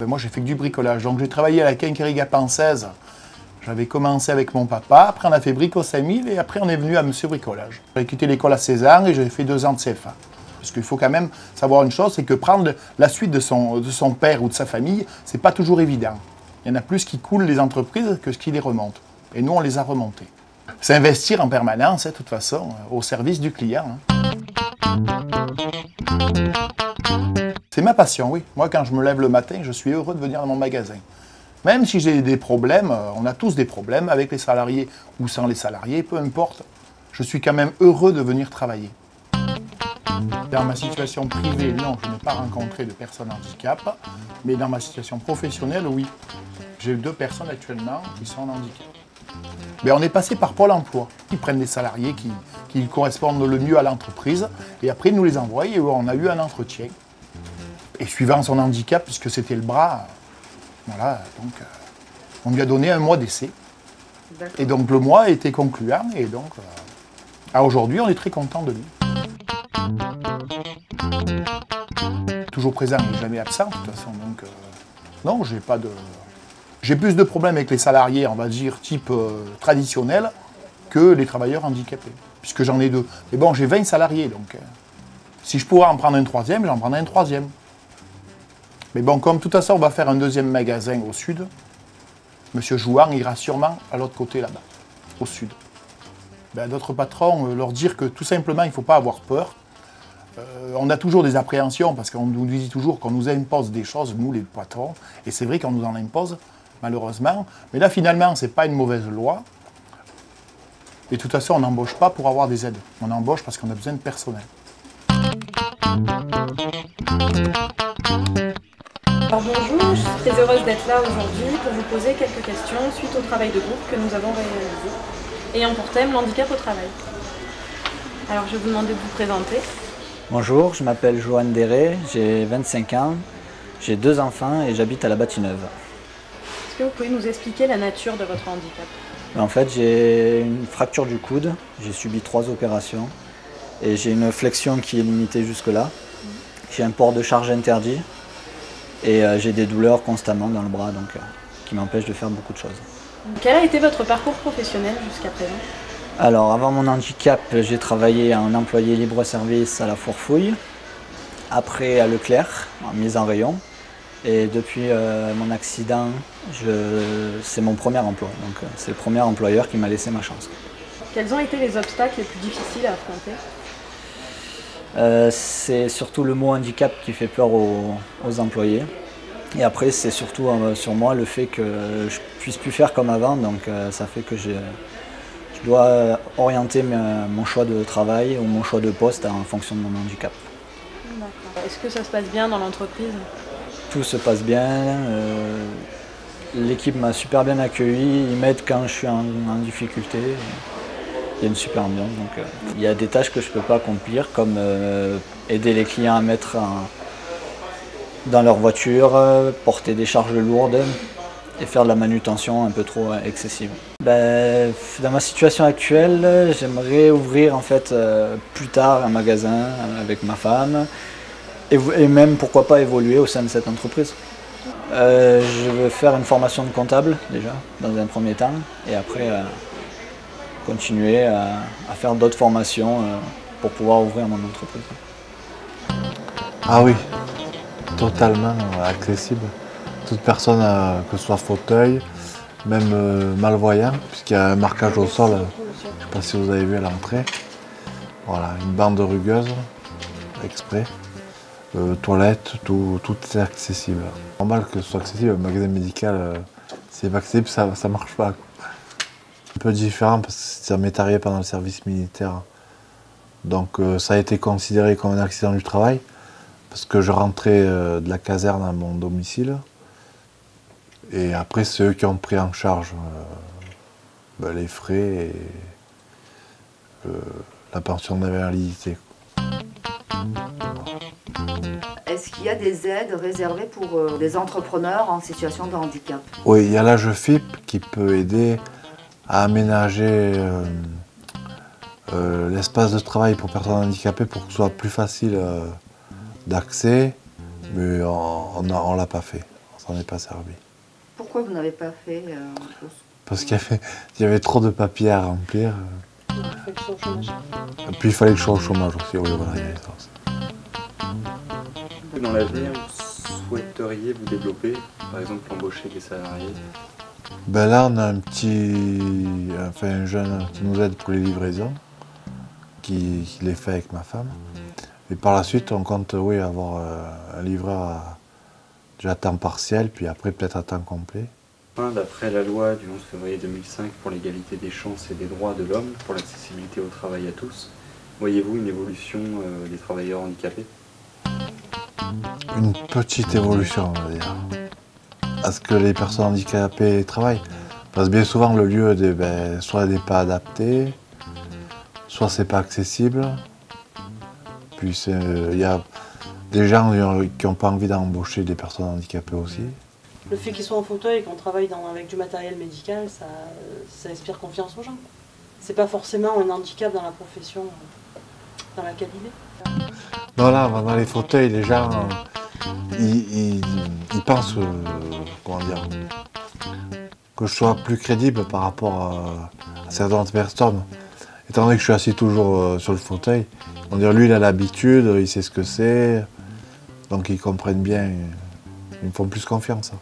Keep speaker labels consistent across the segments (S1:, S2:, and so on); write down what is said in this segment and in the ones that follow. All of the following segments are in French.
S1: Moi j'ai fait que du bricolage, donc j'ai travaillé à la quincaillerie Gapensèse. J'avais commencé avec mon papa, après on a fait Brico 5000 et après on est venu à Monsieur Bricolage. J'ai quitté l'école à 16 ans et j'ai fait 2 ans de CFA. Parce qu'il faut quand même savoir une chose, c'est que prendre la suite de son père ou de sa famille, c'est pas toujours évident. Il y en a plus qui coulent les entreprises que ce qui les remontent. Et nous on les a remontées. C'est investir en permanence, de toute façon, au service du client. C'est ma passion, oui. Moi, quand je me lève le matin, je suis heureux de venir dans mon magasin. Même si j'ai des problèmes, on a tous des problèmes avec les salariés ou sans les salariés, peu importe. Je suis quand même heureux de venir travailler. Dans ma situation privée, non, je n'ai pas rencontré de personnes handicap. Mais dans ma situation professionnelle, oui. J'ai 2 personnes actuellement qui sont en handicap. Mais on est passé par Pôle emploi. Ils prennent des salariés qui correspondent le mieux à l'entreprise. Et après, ils nous les envoient et on a eu un entretien. Et suivant son handicap, puisque c'était le bras, voilà, donc on lui a donné un mois d'essai. Et donc le mois a été concluant, et donc aujourd'hui on est très content de lui. Toujours présent, il n'est jamais absent de toute façon, donc non, j'ai pas de... J'ai plus de problèmes avec les salariés, on va dire, type traditionnel, que les travailleurs handicapés, puisque j'en ai 2. Mais bon, j'ai 20 salariés, donc si je pourrais en prendre un 3e, j'en prendrais un 3e. Mais bon, comme tout à ça, on va faire un 2e magasin au sud, Monsieur Jouan ira sûrement à l'autre côté là-bas, au sud. D'autres patrons, leur dire que tout simplement, il ne faut pas avoir peur. On a toujours des appréhensions parce qu'on nous dit toujours qu'on nous impose des choses, nous les patrons, et c'est vrai qu'on nous en impose, malheureusement. Mais là, finalement, ce n'est pas une mauvaise loi. Et de toute façon, on n'embauche pas pour avoir des aides. On embauche parce qu'on a besoin de personnel.
S2: Alors bonjour, je suis très heureuse d'être là aujourd'hui pour vous poser quelques questions suite au travail de groupe que nous avons réalisé, ayant pour thème l'handicap au travail. Alors je vais vous demander de vous présenter.
S3: Bonjour, je m'appelle Joanne Déré, j'ai 25 ans, j'ai 2 enfants et j'habite à la Bâtie-Neuve.
S2: Est-ce que vous pouvez nous expliquer la nature de votre handicap?
S3: En fait, j'ai une fracture du coude, j'ai subi 3 opérations et j'ai une flexion qui est limitée jusque-là. J'ai un port de charge interdit. Et j'ai des douleurs constamment dans le bras, donc qui m'empêchent de faire beaucoup de choses.
S2: Quel a été votre parcours professionnel jusqu'à présent?
S3: Alors, avant mon handicap, j'ai travaillé en employé libre-service à la Fourfouille, après à Leclerc, en mise en rayon. Et depuis mon accident, c'est mon premier emploi, donc c'est le premier employeur qui m'a laissé ma chance.
S2: Quels ont été les obstacles les plus difficiles à affronter?
S3: C'est surtout le mot handicap qui fait peur aux employés. Et après, c'est surtout sur moi le fait que je ne puisse plus faire comme avant. Donc ça fait que je dois orienter mon choix de travail ou mon choix de poste en fonction de mon handicap.
S2: D'accord. Est-ce que ça se passe bien dans l'entreprise?
S3: Tout se passe bien. L'équipe m'a super bien accueilli. Ils m'aident quand je suis en difficulté. Il y a une super ambiance, donc il y a des tâches que je ne peux pas accomplir, comme aider les clients à mettre dans leur voiture, porter des charges lourdes et faire de la manutention un peu trop excessive. Dans ma situation actuelle, j'aimerais ouvrir en fait plus tard un magasin avec ma femme et même pourquoi pas évoluer au sein de cette entreprise. Je veux faire une formation de comptable déjà, dans un premier temps, et après continuer à faire d'autres formations pour pouvoir ouvrir mon entreprise.
S4: Ah oui, totalement accessible. Toute personne, que ce soit fauteuil, même malvoyant, puisqu'il y a un marquage au sol, je ne sais pas si vous avez vu à l'entrée. Voilà, une bande rugueuse, exprès. Toilettes, tout est accessible. Normal que ce soit accessible, un magasin médical, si c'est pas accessible, ça ne marche pas. Un peu différent parce que ça m'est arrivé pendant le service militaire. Donc ça a été considéré comme un accident du travail parce que je rentrais de la caserne à mon domicile et après c'est eux qui ont pris en charge les frais et la pension d'invalidité.
S5: est-ce qu'il y a des aides réservées pour des entrepreneurs en situation de handicap?
S4: Oui, il y a l'AGEFIP qui peut aider à aménager l'espace de travail pour personnes handicapées pour que ce soit plus facile d'accès, mais on ne l'a pas fait, on s'en est pas servi.
S5: Pourquoi vous n'avez pas fait
S4: Parce qu'il y avait trop de papiers à remplir. Et puis il fallait que je sois au chômage aussi, oui, voilà, il y avait ça aussi.
S6: Dans l'avenir, vous souhaiteriez vous développer, par exemple embaucher des salariés?
S4: Ben là, on a un jeune qui nous aide pour les livraisons, qui les fait avec ma femme. Et par la suite, on compte oui, avoir un livreur déjà à temps partiel, puis après peut-être à temps complet.
S6: D'après la loi du 11 février 2005 pour l'égalité des chances et des droits de l'homme, pour l'accessibilité au travail à tous, voyez-vous une évolution des travailleurs handicapés?
S4: Une petite évolution, on va dire. À ce que les personnes handicapées travaillent. Parce que bien souvent, le lieu, soit n'est pas adapté, soit c'est pas accessible. Puis il y a des gens qui n'ont pas envie d'embaucher des personnes handicapées aussi.
S7: Le fait qu'ils soient en fauteuil et qu'on travaille avec du matériel médical, ça inspire confiance aux gens. C'est pas forcément un handicap dans la profession dans laquelle il est.
S4: Non, là, dans les fauteuils, les gens, ils pensent, comment dire, que je sois plus crédible par rapport à certaines personnes. Étant donné que je suis assis toujours sur le fauteuil, on dirait lui, il a l'habitude, il sait ce que c'est, donc ils comprennent bien, ils me font plus confiance.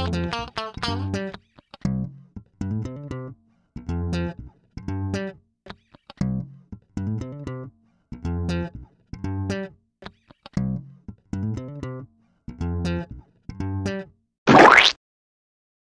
S5: Thank you.